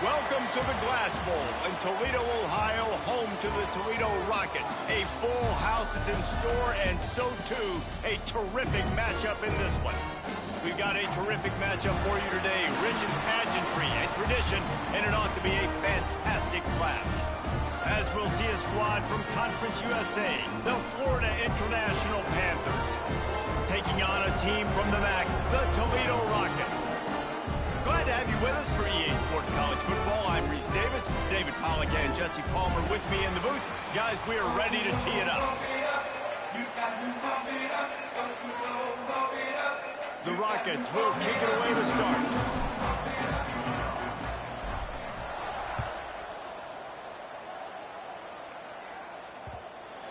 Welcome to the Glass Bowl in Toledo, Ohio, home to the Toledo Rockets. A full house is in store, and so too, a terrific matchup in this one. We've got a terrific matchup for you today, rich in pageantry and tradition, and it ought to be a fantastic clash. As we'll see a squad from Conference USA, the Florida International Panthers, taking on a team from the MAC, the Toledo Rockets. Glad to have you with us for EA Sports College Football. I'm Reese Davis, David Pollack and Jesse Palmer with me in the booth. Guys, we are ready to tee it up. The Rockets will kick it away to start.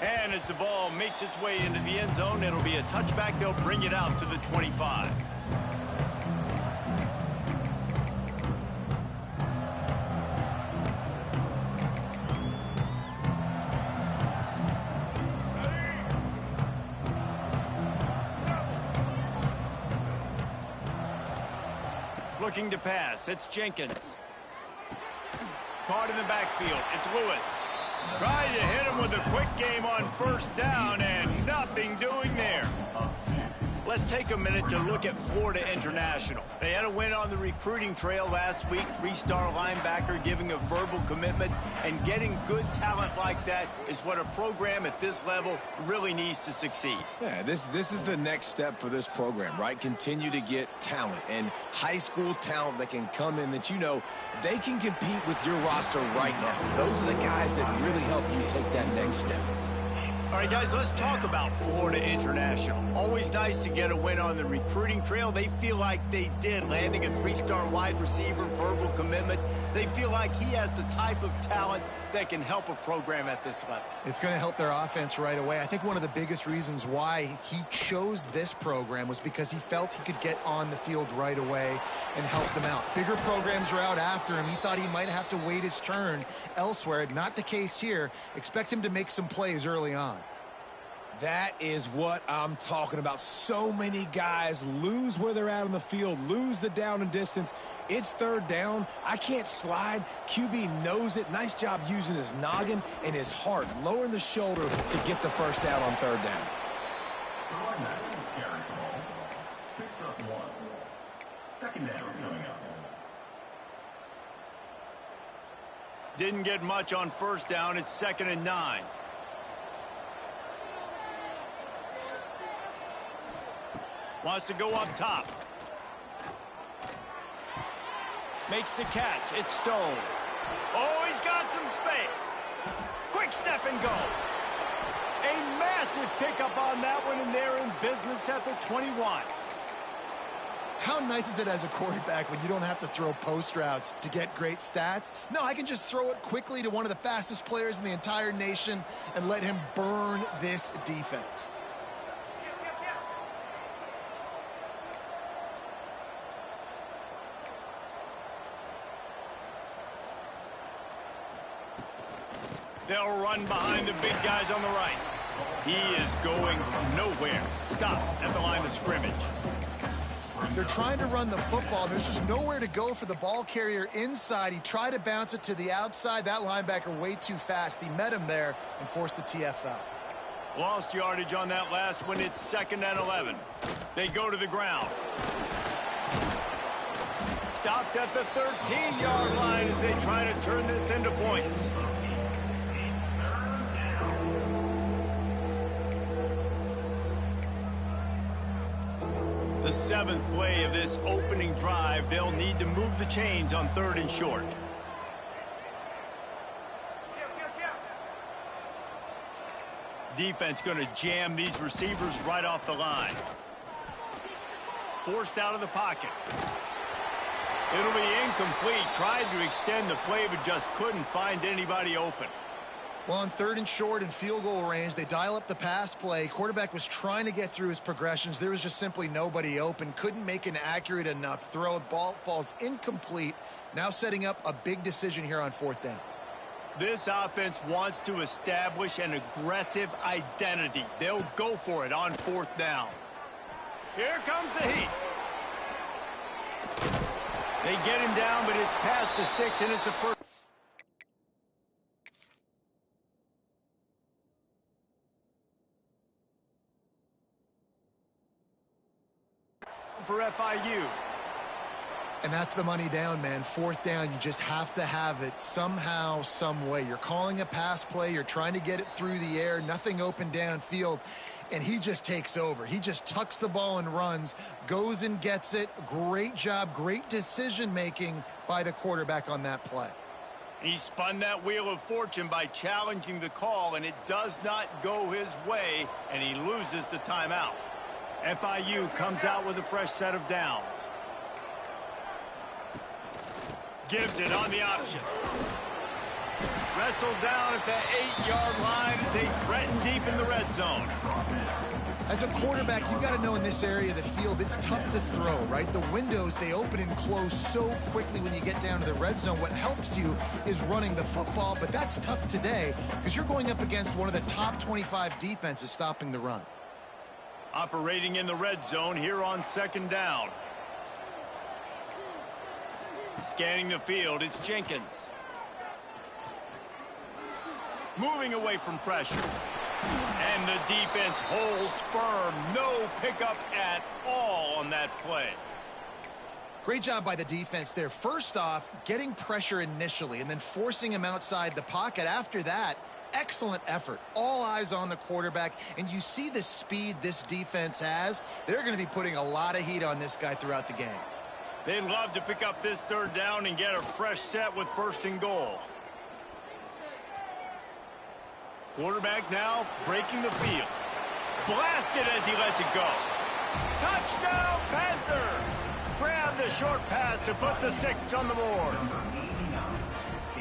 And as the ball makes its way into the end zone, it'll be a touchback. They'll bring it out to the 25. Looking to pass, it's Jenkins. Caught in the backfield, it's Lewis. Trying to hit him with a quick game on first down, and nothing doing there. Let's take a minute to look at Florida International. They had a win on the recruiting trail last week. Three-star linebacker giving a verbal commitment, and getting good talent like that is what a program at this level really needs to succeed. Yeah, this is the next step for this program, right? Continue to get talent and high school talent that can come in that you know they can compete with your roster right now. Those are the guys that really help you take that next step. All right, guys, let's talk about Florida International. Always nice to get a win on the recruiting trail. They feel like they did, landing a three-star wide receiver, verbal commitment. They feel like he has the type of talent that can help a program at this level. It's going to help their offense right away. I think one of the biggest reasons why he chose this program was because he felt he could get on the field right away and help them out. Bigger programs are out after him. He thought he might have to wait his turn elsewhere. Not the case here. Expect him to make some plays early on. That is what I'm talking about. So many guys lose where they're at on the field, lose the down and distance. It's third down. I can't slide. QB knows it. Nice job using his noggin and his heart, lowering the shoulder to get the first down on third down. Second down coming up. Didn't get much on first down. It's 2nd and 9. Wants to go up top. Makes the catch. It's Stone. Oh, he's got some space. Quick step and go. A massive pickup on that one, and they're in business at the 21. How nice is it as a quarterback when you don't have to throw post routes to get great stats? No, I can just throw it quickly to one of the fastest players in the entire nation and let him burn this defense. They'll run behind the big guys on the right. He is going nowhere. Stop at the line of scrimmage. They're trying to run the football. There's just nowhere to go for the ball carrier inside. He tried to bounce it to the outside. That linebacker way too fast. He met him there and forced the TFL. Lost yardage on that last one. It's 2nd and 11. They go to the ground. Stopped at the 13-yard line as they try to turn this into points. The 7th play of this opening drive, they'll need to move the chains on 3rd and short. Defense going to jam these receivers right off the line. Forced out of the pocket. It'll be incomplete. Tried to extend the play, but just couldn't find anybody open. Well, on 3rd and short and field goal range, they dial up the pass play. Quarterback was trying to get through his progressions. There was just simply nobody open. Couldn't make an accurate enough throw. Ball falls incomplete. Now setting up a big decision here on 4th down. This offense wants to establish an aggressive identity. They'll go for it on 4th down. Here comes the heat. They get him down, but it's past the sticks, and it's a first. For FIU. And that's the money down, man. Fourth down, you just have to have it somehow, some way. You're calling a pass play. You're trying to get it through the air. Nothing open downfield. And he just takes over. He just tucks the ball and runs, goes and gets it. Great job, great decision-making by the quarterback on that play. He spun that wheel of fortune by challenging the call, and it does not go his way, and he loses the timeout. FIU comes out with a fresh set of downs. Gives it on the option. Wrestled down at the 8-yard line as they threaten deep in the red zone. As a quarterback, you've got to know in this area of the field, it's tough to throw, right? The windows, they open and close so quickly when you get down to the red zone. What helps you is running the football, but that's tough today because you're going up against one of the top 25 defenses stopping the run. Operating in the red zone here on second down. Scanning the field, it's Jenkins. Moving away from pressure. And the defense holds firm. No pickup at all on that play. Great job by the defense there. First off, getting pressure initially and then forcing him outside the pocket. After that, excellent effort. All eyes on the quarterback. And you see the speed this defense has. They're going to be putting a lot of heat on this guy throughout the game. They'd love to pick up this third down and get a fresh set with first and goal. Quarterback now breaking the field. Blasted as he lets it go. Touchdown, Panthers! Grab the short pass to put the 6 on the board.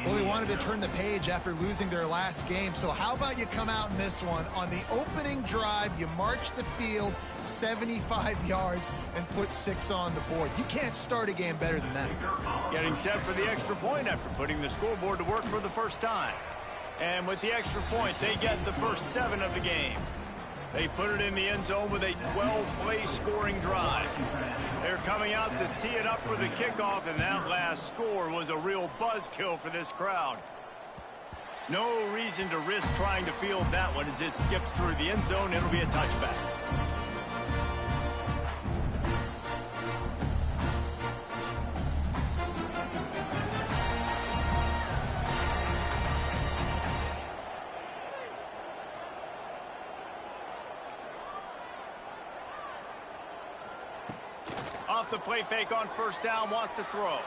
Well, they wanted to turn the page after losing their last game, so how about you come out in this one? On the opening drive, you march the field 75 yards and put 6 on the board. You can't start a game better than that. Getting set for the extra point after putting the scoreboard to work for the first time. And with the extra point, they get the first 7 of the game. They put it in the end zone with a 12-play scoring drive. They're coming out to tee it up for the kickoff, and that last score was a real buzzkill for this crowd. No reason to risk trying to field that one as it skips through the end zone. It'll be a touchback. Off the play fake on first down, wants to throw.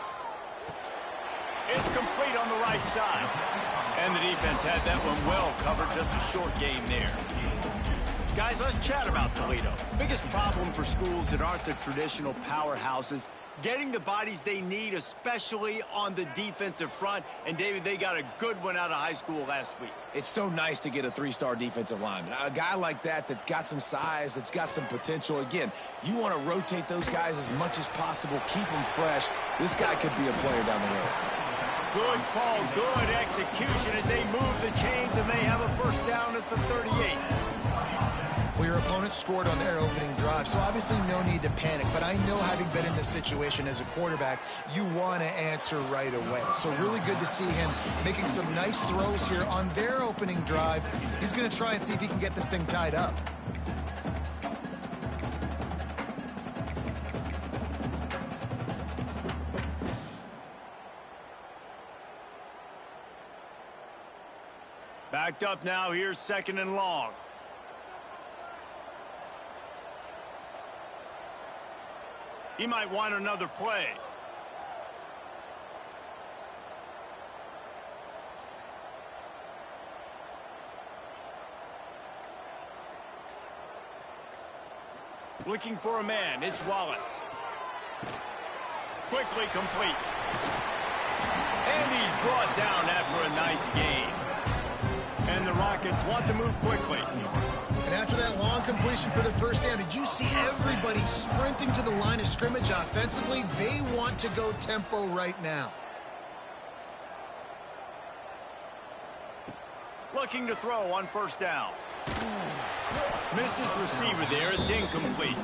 It's complete on the right side. And the defense had that one well covered, just a short game there. Guys, let's chat about Toledo. Biggest problem for schools that aren't the traditional powerhouses, getting the bodies they need, especially on the defensive front. And, David, they got a good one out of high school last week. It's so nice to get a 3-star defensive lineman. A guy like that's got some size, that's got some potential. Again, you want to rotate those guys as much as possible, keep them fresh. This guy could be a player down the road. Good call, good execution as they move the chains, and they have a first down at the 38. Well, your opponent scored on their opening drive, so obviously no need to panic. But I know, having been in this situation as a quarterback, you want to answer right away. So really good to see him making some nice throws here on their opening drive. He's going to try and see if he can get this thing tied up. Backed up now, here's second and long. He might want another play. Looking for a man, it's Wallace. Quickly complete. And he's brought down after a nice gain. And the Rockets want to move quickly. And after that long completion for the first down, did you see everybody sprinting to the line of scrimmage offensively? They want to go tempo right now. Looking to throw on first down. Missed his receiver there. It's incomplete.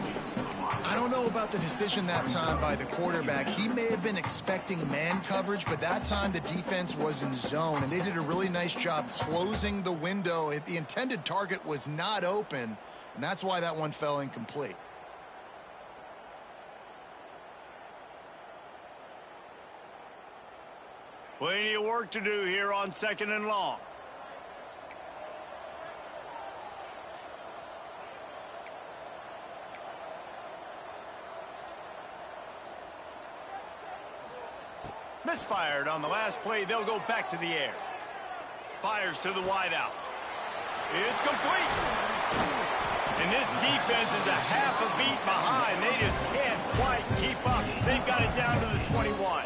I don't know about the decision that time by the quarterback. He may have been expecting man coverage, but that time the defense was in zone, and they did a really nice job closing the window. The intended target was not open, and that's why that one fell incomplete. Plenty of work to do here on 2nd and long. Misfired on the last play. They'll go back to the air. Fires to the wideout. It's complete. And this defense is a half a beat behind. They just can't quite keep up. They've got it down to the 21.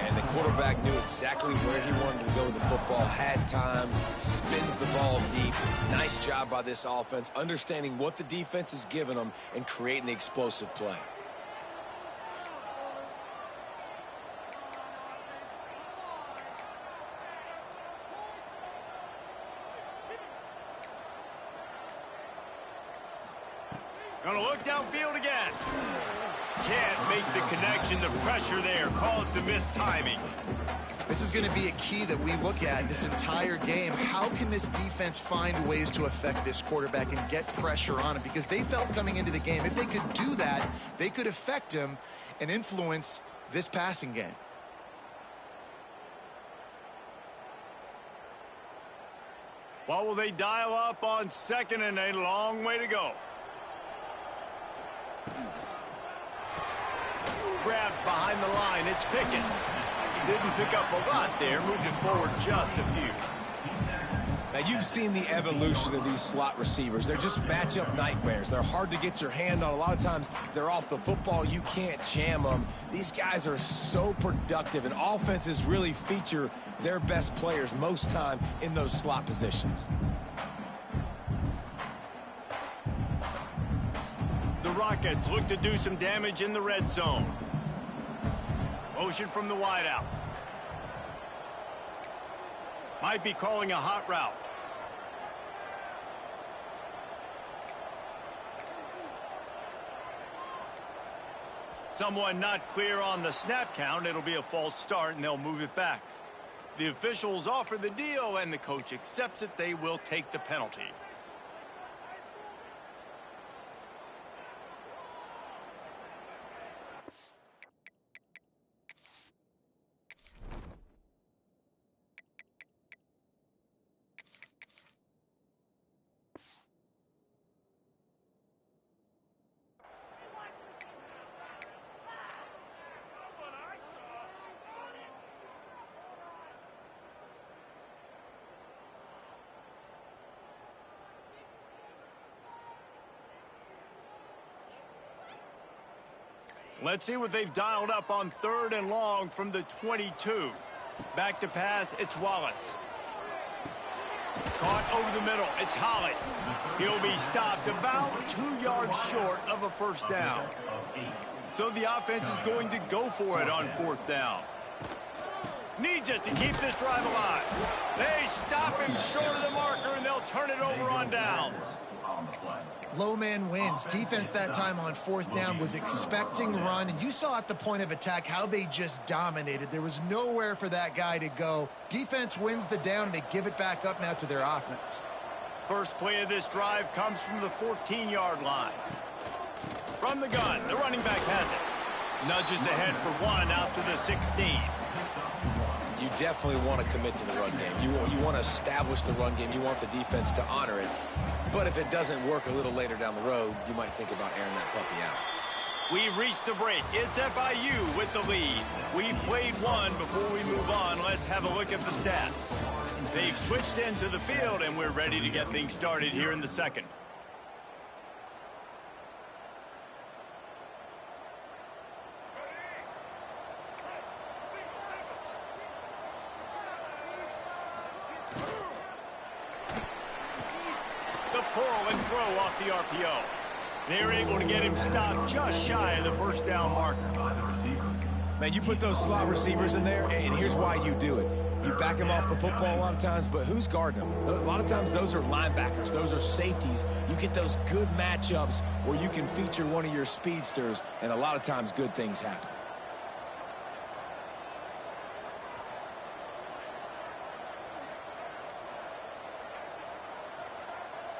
And the quarterback knew exactly where he wanted to go with the football, had time, spins the ball deep. Nice job by this offense, understanding what the defense is giving them and creating the explosive play. Gonna look downfield again. Can't make the connection. The pressure there caused the missed timing. This is going to be a key that we look at this entire game. How can this defense find ways to affect this quarterback and get pressure on him? Because they felt coming into the game, if they could do that, they could affect him and influence this passing game. What will they dial up on 2nd and a long way to go? Grabbed behind the line. It's Pickett. Didn't pick up a lot there. Moved it forward just a few. Now, you've seen the evolution of these slot receivers. They're just matchup nightmares. They're hard to get your hand on. A lot of times, they're off the football. You can't jam them. These guys are so productive, and offenses really feature their best players most time in those slot positions. The Rockets look to do some damage in the red zone. Motion from the wideout. Might be calling a hot route. Someone not clear on the snap count. It'll be a false start, and they'll move it back. The officials offer the deal, and the coach accepts it. They will take the penalty. Let's see what they've dialed up on 3rd and long from the 22. Back to pass, it's Wallace. Caught over the middle, it's Holly. He'll be stopped about 2 yards short of a first down. So the offense is going to go for it on 4th down. Needs it to keep this drive alive. They stop him short of the marker, and they'll turn it over on downs. Low man wins. Defense that time on 4th down was expecting run, and you saw at the point of attack how they just dominated. There was nowhere for that guy to go. Defense wins the down, and they give it back up now to their offense. First play of this drive comes from the 14-yard line. From the gun, the running back has it. Nudges ahead for 1 out to the 16. You definitely want to commit to the run game. You want to establish the run game. You want the defense to honor it. But if it doesn't work a little later down the road, you might think about airing that puppy out. We've reached the break. It's FIU with the lead. We've played one. Before we move on, let's have a look at the stats. They've switched into the field, and we're ready to get things started here in the second. The pull and throw off the RPO. They're able to get him stopped just shy of the first down marker. Man, you put those slot receivers in there, and here's why you do it. You back him off the football a lot of times, but who's guarding him? A lot of times those are linebackers. Those are safeties. You get those good matchups where you can feature one of your speedsters, and a lot of times good things happen.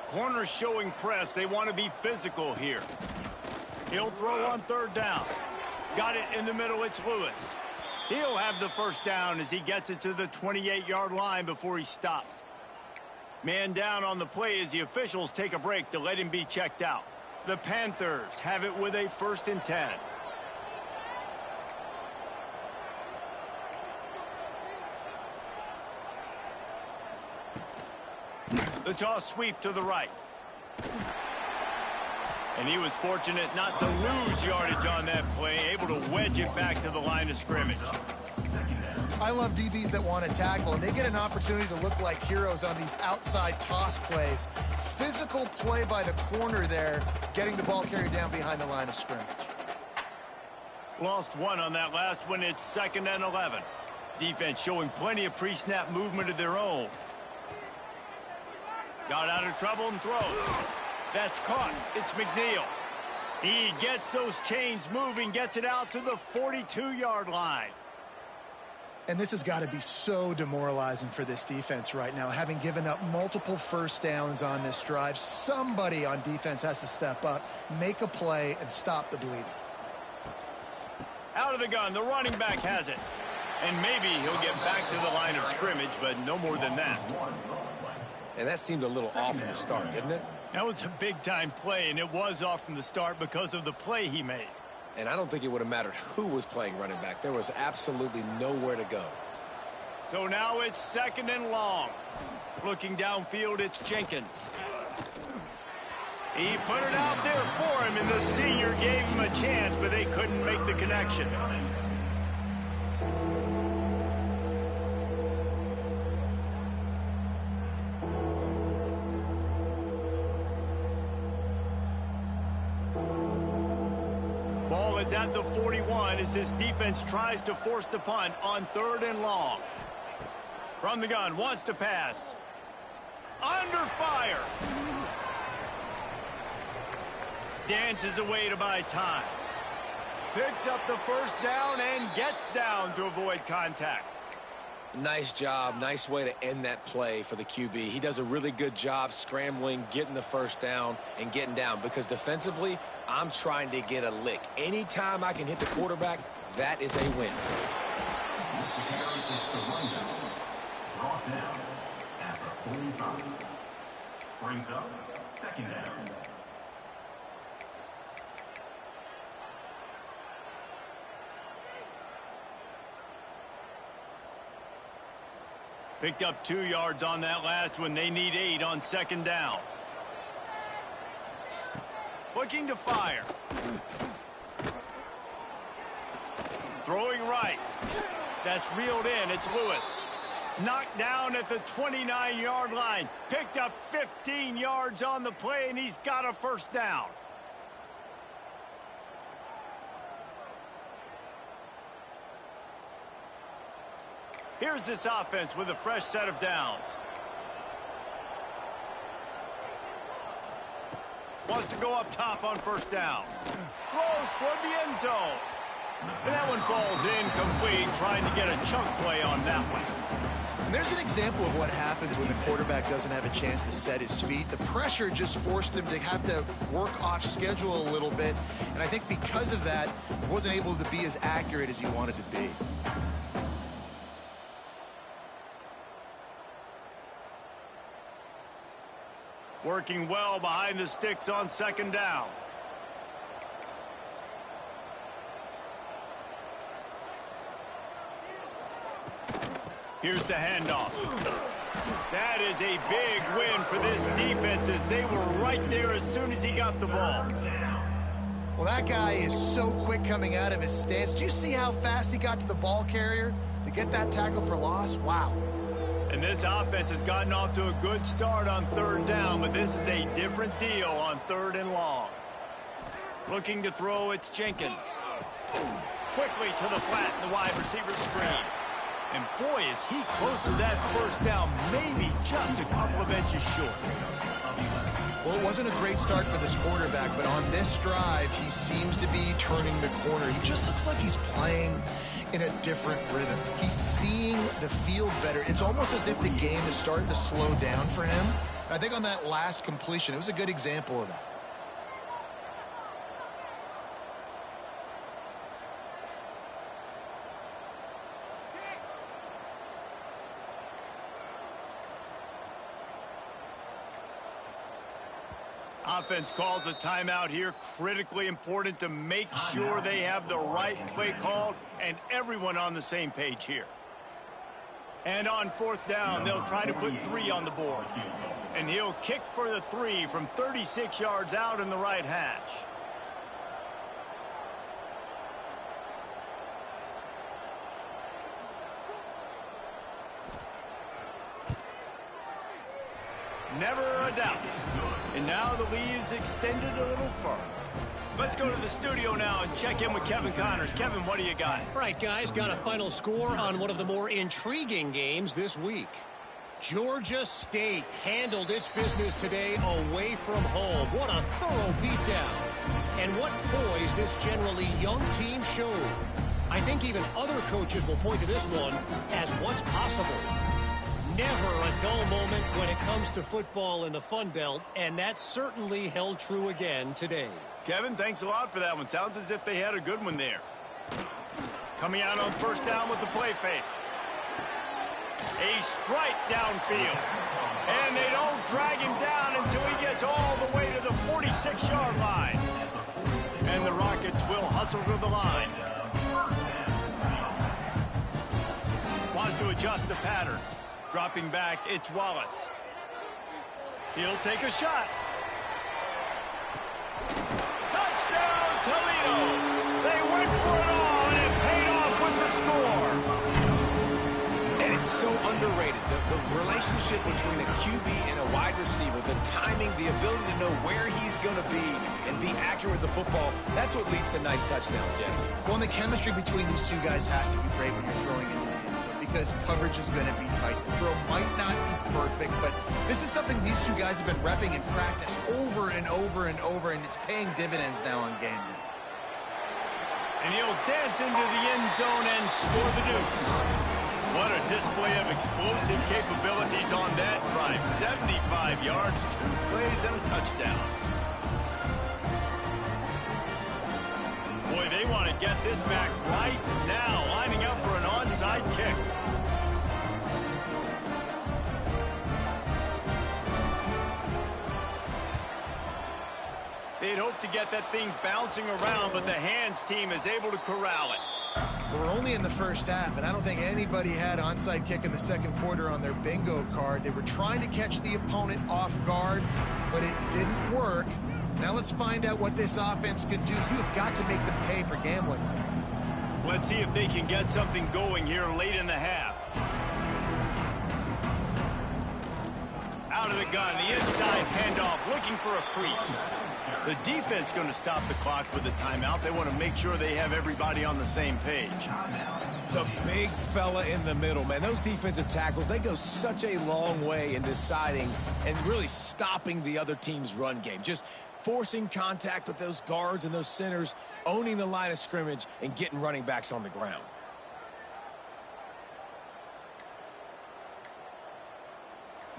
Corners showing press. They want to be physical here. He'll throw on third down. Got it in the middle. It's Lewis. He'll have the first down as he gets it to the 28-yard line before he's stopped. Man down on the play as the officials take a break to let him be checked out. The Panthers have it with a 1st and 10. The toss sweep to the right. And he was fortunate not to lose yardage on that play, able to wedge it back to the line of scrimmage. I love DBs that want to tackle, and they get an opportunity to look like heroes on these outside toss plays. Physical play by the corner there, getting the ball carrier down behind the line of scrimmage. Lost one on that last one. It's 2nd and 11. Defense showing plenty of pre-snap movement of their own. Got out of trouble and throws. That's caught. It's McNeil. He gets those chains moving, gets it out to the 42-yard line. And this has got to be so demoralizing for this defense right now. Having given up multiple first downs on this drive, somebody on defense has to step up, make a play, and stop the bleeding. Out of the gun, the running back has it. And maybe he'll get back to the line of scrimmage, but no more than that. And that seemed a little off from the start, didn't it? That was a big-time play, and it was off from the start because of the play he made. And I don't think it would have mattered who was playing running back. There was absolutely nowhere to go. So now it's 2nd and long. Looking downfield, it's Jenkins. He put it out there for him, and the senior gave him a chance, but they couldn't make the connection. Ball is at the 41 as this defense tries to force the punt on 3rd and long. From the gun, wants to pass. Under fire. Dances away to buy time. Picks up the first down and gets down to avoid contact. Nice job. Nice way to end that play for the QB. He does a really good job scrambling, getting the first down, and getting down. Because defensively, I'm trying to get a lick. Anytime I can hit the quarterback, that is a win. Brought down at the 45. Brings up 2nd down. Picked up 2 yards on that last one. They need 8 on 2nd down. Looking to fire. Throwing right. That's reeled in. It's Lewis. Knocked down at the 29-yard line. Picked up 15 yards on the play, and he's got a first down. Here's this offense with a fresh set of downs. Wants to go up top on first down. Throws toward the end zone. And that one falls incomplete, trying to get a chunk play on that one. And there's an example of what happens when the quarterback doesn't have a chance to set his feet. The pressure just forced him to have to work off schedule a little bit. And I think because of that, he wasn't able to be as accurate as he wanted to be. Working well behind the sticks on 2nd down. Here's the handoff. That is a big win for this defense as they were right there as soon as he got the ball. Well, that guy is so quick coming out of his stance. Do you see how fast he got to the ball carrier to get that tackle for loss? Wow. And this offense has gotten off to a good start on 3rd down, but this is a different deal on 3rd and long. Looking to throw, it's Jenkins. Quickly to the flat in the wide receiver screen. And boy, is he close to that first down, maybe just a couple of inches short. Well, it wasn't a great start for this quarterback, but on this drive, he seems to be turning the corner. He just looks like he's playing in a different rhythm. He's seeing the field better. It's almost as if the game is starting to slow down for him. I think on that last completion, it was a good example of that. Offense calls a timeout here. Critically important to make sure they have the right play called and everyone on the same page here. And on fourth down, they'll try to put 3 on the board. And he'll kick for the 3 from 36 yards out in the right hash. Never a doubt. And now the lead is extended a little further. Let's go to the studio now and check in with Kevin Connors. Kevin, what do you got? All right, guys, got a final score on one of the more intriguing games this week. Georgia State handled its business today away from home. What a thorough beatdown. And what poise this generally young team showed. I think even other coaches will point to this one as what's possible. Never a dull moment when it comes to football in the Fun Belt, and that certainly held true again today. Kevin, thanks a lot for that one. Sounds as if they had a good one there. Coming out on first down with the play fake. A strike downfield. And they don't drag him down until he gets all the way to the 46-yard line. And the Rockets will hustle to the line. Wants to adjust the pattern. Dropping back, it's Wallace. He'll take a shot. Touchdown, Toledo! They went for it all, and it paid off with the score. And it's so underrated. The relationship between a QB and a wide receiver, the timing, the ability to know where he's going to be and be accurate with the football, that's what leads to nice touchdowns, Jesse. Well, and the chemistry between these two guys has to be great when you're throwing into the end zone because coverage is going to be tight. The throw might not be perfect, but this is something these two guys have been repping in practice over and over and over, and it's paying dividends now on game day. And he'll dance into the end zone and score the deuce. What a display of explosive capabilities on that drive. 75 yards, 2 plays, and a touchdown. Boy, they want to get this back right now, lining up for an onside kick. They'd hope to get that thing bouncing around, but the hands team is able to corral it. We're only in the first half, and I don't think anybody had onside kick in the second quarter on their bingo card. They were trying to catch the opponent off guard, but it didn't work. Now let's find out what this offense can do. You have got to make them pay for gambling like that. Let's see if they can get something going here late in the half. Out of the gun, the inside handoff, looking for a crease. The defense going to stop the clock with a timeout. They want to make sure they have everybody on the same page. The big fella in the middle, man. Those defensive tackles, they go such a long way in deciding and really stopping the other team's run game. Just forcing contact with those guards and those centers, owning the line of scrimmage, and getting running backs on the ground.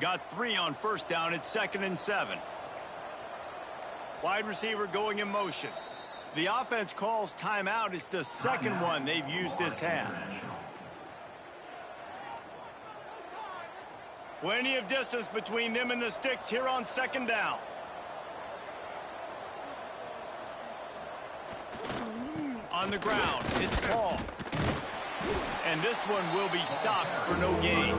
Got 3 on first down. It's 2nd and 7. Wide receiver going in motion. The offense calls timeout. It's the second one they've used this half. Plenty of distance between them and the sticks here on 2nd down. On the ground, it's Paul. And this one will be stopped for no gain.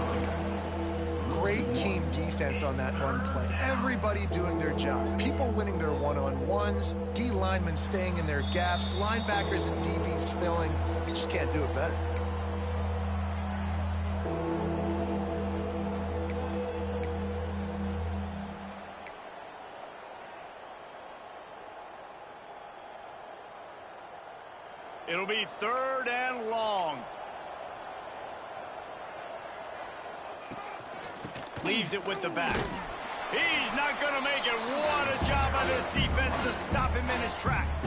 Great team defense on that one play. Everybody doing their job. People winning their one-on-ones, D linemen staying in their gaps, linebackers and DBs filling. You just can't do it better. It'll be 3rd and long. Leaves it with the back. He's not going to make it. What a job by this defense to stop him in his tracks.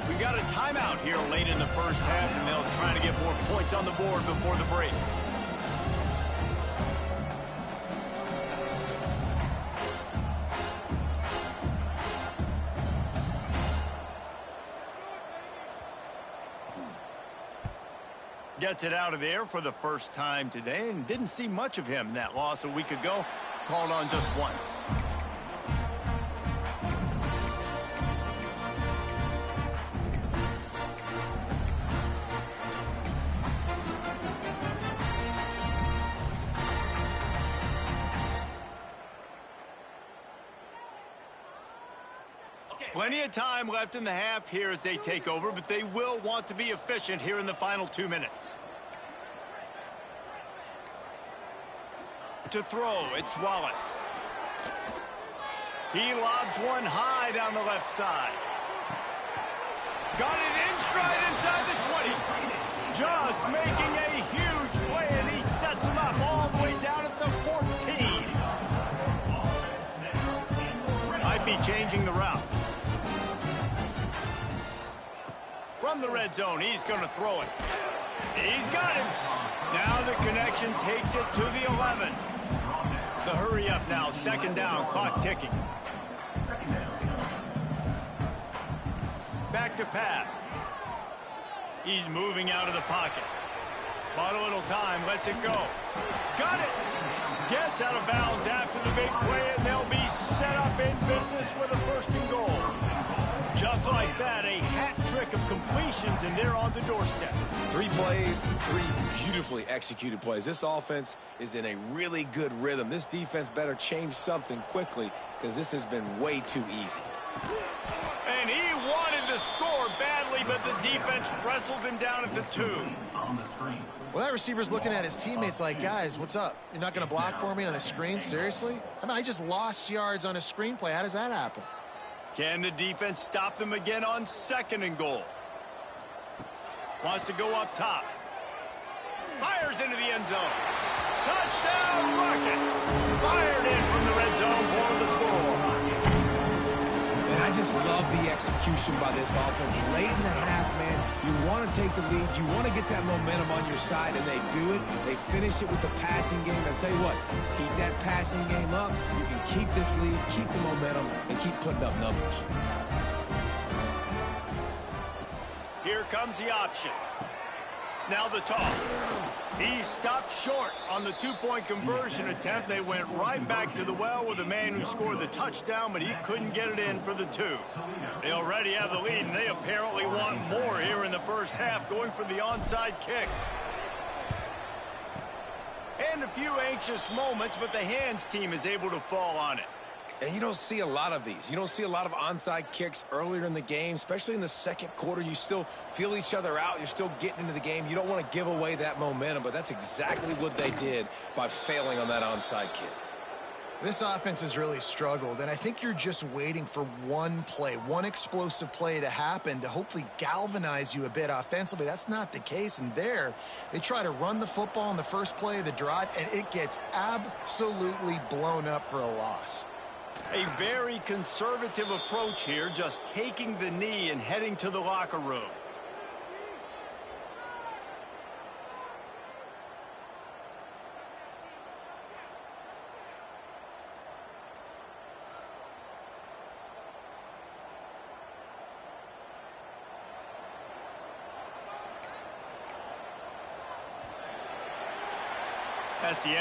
We got a timeout here late in the first half, and they'll try to get more points on the board before the break. Gets it out of there for the first time today, and didn't see much of him in that loss a week ago. Called on just once. Plenty of time left in the half here as they take over, but they will want to be efficient here in the final 2 minutes. To throw, it's Wallace. He lobs one high down the left side. Got it in stride inside the 20. Just making a huge play, and he sets him up all the way down at the 14. Might be changing the route. From the red zone, he's going to throw it. He's got him. Now the connection takes it to the 11. The hurry up now, second down, clock ticking. Back to pass. He's moving out of the pocket. Bought a little time, lets it go. Got it. Gets out of bounds after the big play, and they'll be set up in business with a first and goal. Just like that, a hat trick of completions, and they're on the doorstep. 3 plays, 3 beautifully executed plays. This offense is in a really good rhythm. This defense better change something quickly because this has been way too easy. And he wanted to score badly, but the defense wrestles him down at the 2. Well, that receiver's looking at his teammates like, guys, what's up? You're not going to block for me on the screen? Seriously? I mean, I just lost yards on a screenplay. How does that happen? Can the defense stop them again on second and goal? Wants to go up top. Fires into the end zone. Touchdown, Rockets. Fired in from the red zone for the score. And I just love the execution by this offense. Late in the half, man, you want to take the lead. You want to get that momentum on your side, and they do it. They finish it with the passing game. And I'll tell you what, keep that passing game up. You can keep this lead, keep the momentum, and keep putting up numbers. Here comes the option. Now the toss. He stopped short on the 2-point conversion attempt. They went right back to the well with the man who scored the touchdown, but he couldn't get it in for the 2. They already have the lead, and they apparently want more here in the first half, going for the onside kick. And a few anxious moments, but the hands team is able to fall on it. And you don't see a lot of these. You don't see a lot of onside kicks earlier in the game, especially in the second quarter. You still feel each other out. You're still getting into the game. You don't want to give away that momentum, but that's exactly what they did by failing on that onside kick. This offense has really struggled, and I think you're just waiting for one play, one explosive play to happen to hopefully galvanize you a bit offensively. That's not the case, and there they try to run the football on the first play of the drive, and it gets absolutely blown up for a loss. A very conservative approach here, just taking the knee and heading to the locker room. That's the end.